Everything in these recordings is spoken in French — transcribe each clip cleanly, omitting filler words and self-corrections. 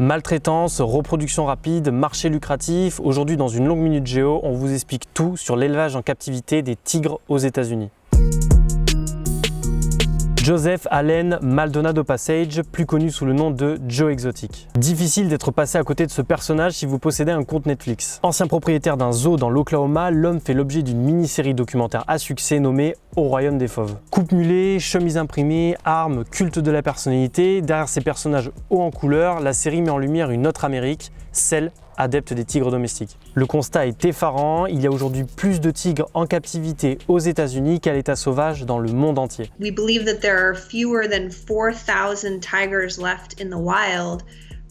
Maltraitance, reproduction rapide, marché lucratif. Aujourd'hui, dans une longue minute géo, on vous explique tout sur l'élevage en captivité des tigres aux États-Unis. Joseph Allen Maldonado Passage, plus connu sous le nom de Joe Exotic. Difficile d'être passé à côté de ce personnage si vous possédez un compte Netflix. Ancien propriétaire d'un zoo dans l'Oklahoma, l'homme fait l'objet d'une mini-série documentaire à succès nommée Au Royaume des Fauves. Coupe mulet, chemise imprimée, armes, culte de la personnalité, derrière ces personnages hauts en couleur, la série met en lumière une autre Amérique, celle adepte des tigres domestiques. Le constat est effarant, il y a aujourd'hui plus de tigres en captivité aux États-Unis qu'à l'état sauvage dans le monde entier. We believe that there are fewer than 4,000 tigers left in the wild,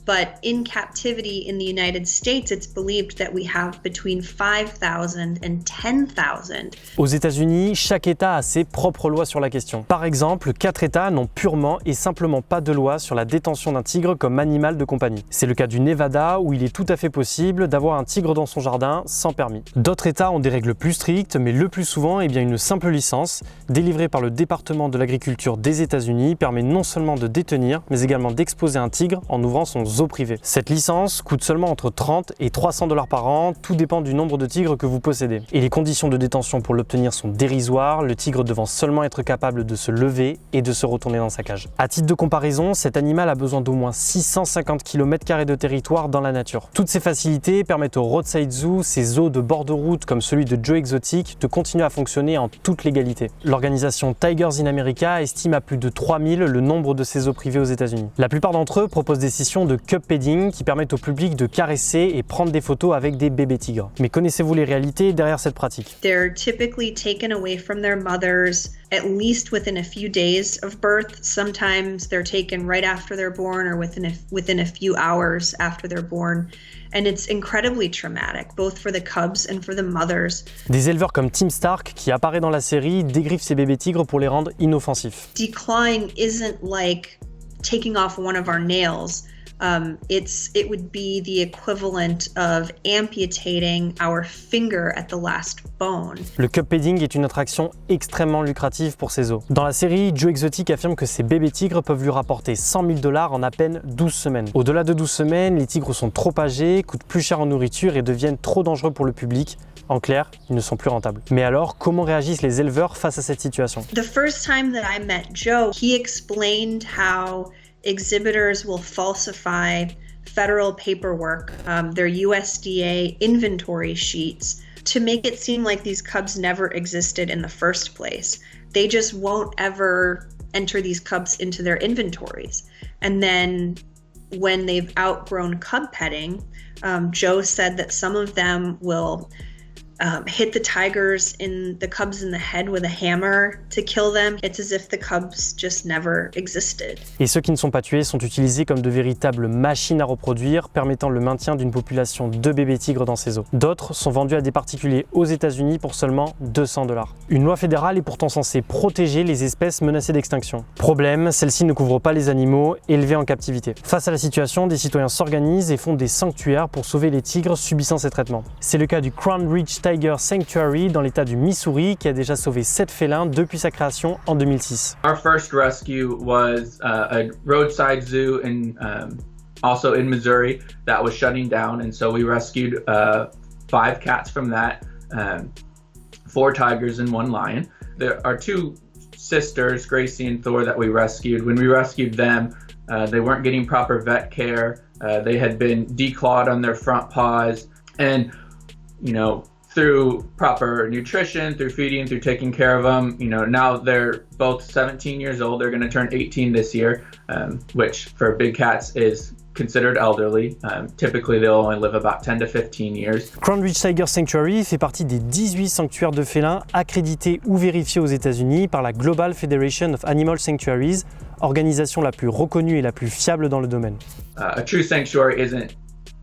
but in captivity in the United States, it's believed that we have between 5,000 and 10,000. Aux États-Unis, chaque État a ses propres lois sur la question. Par exemple, 4 États n'ont purement et simplement pas de loi sur la détention d'un tigre comme animal de compagnie. C'est le cas du Nevada où il est tout à fait possible d'avoir un tigre dans son jardin sans permis. D'autres États ont des règles plus strictes, mais le plus souvent, une simple licence délivrée par le département de l'agriculture des États-Unis permet non seulement de détenir, mais également d'exposer un tigre en ouvrant son zoo privé. Cette licence coûte seulement entre 30 et 300 $ par an, tout dépend du nombre de tigres que vous possédez. Et les conditions de détention pour l'obtenir sont dérisoires, le tigre devant seulement être capable de se lever et de se retourner dans sa cage. À titre de comparaison, cet animal a besoin d'au moins 650 km² de territoire dans la nature. Toutes ces facilités permettent au Roadside Zoo, ces zoos de bord de route comme celui de Joe Exotic, de continuer à fonctionner en toute légalité. L'organisation Tigers in America estime à plus de 3000 le nombre de ces zoos privés aux États-Unis. La plupart d'entre eux proposent des sessions de cup petting qui permettent au public de caresser et prendre des photos avec des bébés tigres. Mais connaissez-vous les réalités derrière cette pratique? They're typically taken away from their mothers at least within a few days of birth. Sometimes they're taken right after they're born or within a few hours after they're born. And it's incredibly traumatic, both for the cubs and for the mothers. Des éleveurs comme Tim Stark, qui apparaît dans la série, dégriffent ces bébés tigres pour les rendre inoffensifs. Declawing isn't like taking off one of our nails. It would be the equivalent of amputating our finger at the last bone. Le cup petting est une attraction extrêmement lucrative pour ces zoos. Dans la série, Joe Exotic affirme que ces bébés tigres peuvent lui rapporter 100 000 $ en à peine 12 semaines. Au-delà de 12 semaines, les tigres sont trop âgés, coûtent plus cher en nourriture et deviennent trop dangereux pour le public. En clair, ils ne sont plus rentables. Mais alors, comment réagissent les éleveurs face à cette situation? The first time that I met Joe, he explained how exhibitors will falsify federal paperwork, their USDA inventory sheets, to make it seem like these cubs never existed in the first place. They just won't ever enter these cubs into their inventories. And then when they've outgrown cub petting, Joe said that some of them will hit the cubs in the head with a hammer to kill them. It's as if the cubs just never existed. Et ceux qui ne sont pas tués sont utilisés comme de véritables machines à reproduire, permettant le maintien d'une population de bébés tigres dans ces zoos. D'autres sont vendus à des particuliers aux États-Unis pour seulement 200 $. Une loi fédérale est pourtant censée protéger les espèces menacées d'extinction. Problème, celle-ci ne couvre pas les animaux élevés en captivité. Face à la situation, des citoyens s'organisent et font des sanctuaires pour sauver les tigres subissant ces traitements. C'est le cas du Crown Ridge Tiger Sanctuary dans l'état du Missouri qui a déjà sauvé 7 félins depuis sa création en 2006. Our first rescue was a roadside zoo also in Missouri that was shutting down, and so we rescued 5 cats from that, 4 tigers and 1 lion. There are 2 sisters, Gracie and Thor, that we rescued. When we rescued them, they weren't getting proper vet care. They had been declawed on their front paws, and through proper nutrition, through feeding, through taking care of them, now they're both 17 years old. They're going to turn 18 this year, which for big cats is considered elderly. Typically, they'll only live about 10 to 15 years. Crown Ridge Tiger Sanctuary fait partie des 18 sanctuaires de félins accrédités ou vérifiés aux États-Unis par la Global Federation of Animal Sanctuaries, organisation la plus reconnue et la plus fiable dans le domaine. A true sanctuary isn't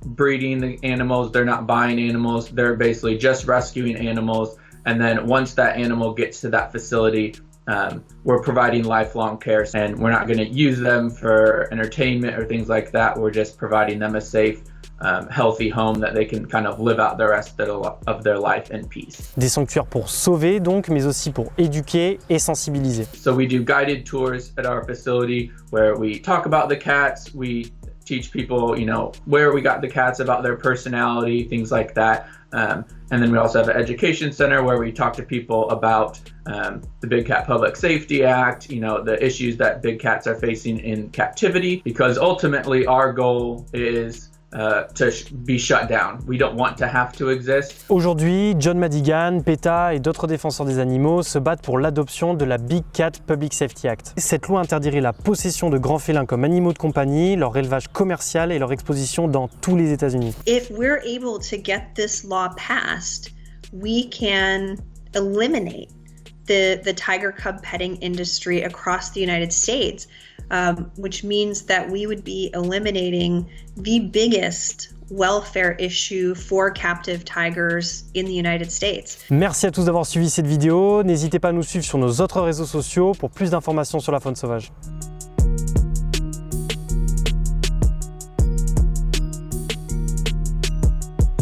breeding the animals, they're not buying animals, they're basically just rescuing animals, and then once that animal gets to that facility, we're providing lifelong care, and we're not going to use them for entertainment or things like that. We're just providing them a safe, healthy home that they can kind of live out the rest of their life in peace. Des sanctuaires pour sauver donc, mais aussi pour éduquer et sensibiliser. So we do guided tours at our facility where we talk about the cats, we teach people, you know, where we got the cats, about their personality, things like that. And then we also have an education center where we talk to people about the Big Cat Public Safety Act, you know, the issues that big cats are facing in captivity, because ultimately our goal is to be shut down. We don't want to have to exist. Aujourd'hui, John Madigan, PETA et d'autres défenseurs des animaux se battent pour l'adoption de la Big Cat Public Safety Act. Cette loi interdirait la possession de grands félins comme animaux de compagnie, leur élevage commercial et leur exposition dans tous les États-Unis. If we're able to get this law passed, we can eliminate the tiger cub petting industry across the United States, which means that we would be eliminating the biggest welfare issue for captive tigers in the United States. Merci à tous d'avoir suivi cette vidéo. N'hésitez pas à nous suivre sur nos autres réseaux sociaux pour plus d'informations sur la faune sauvage.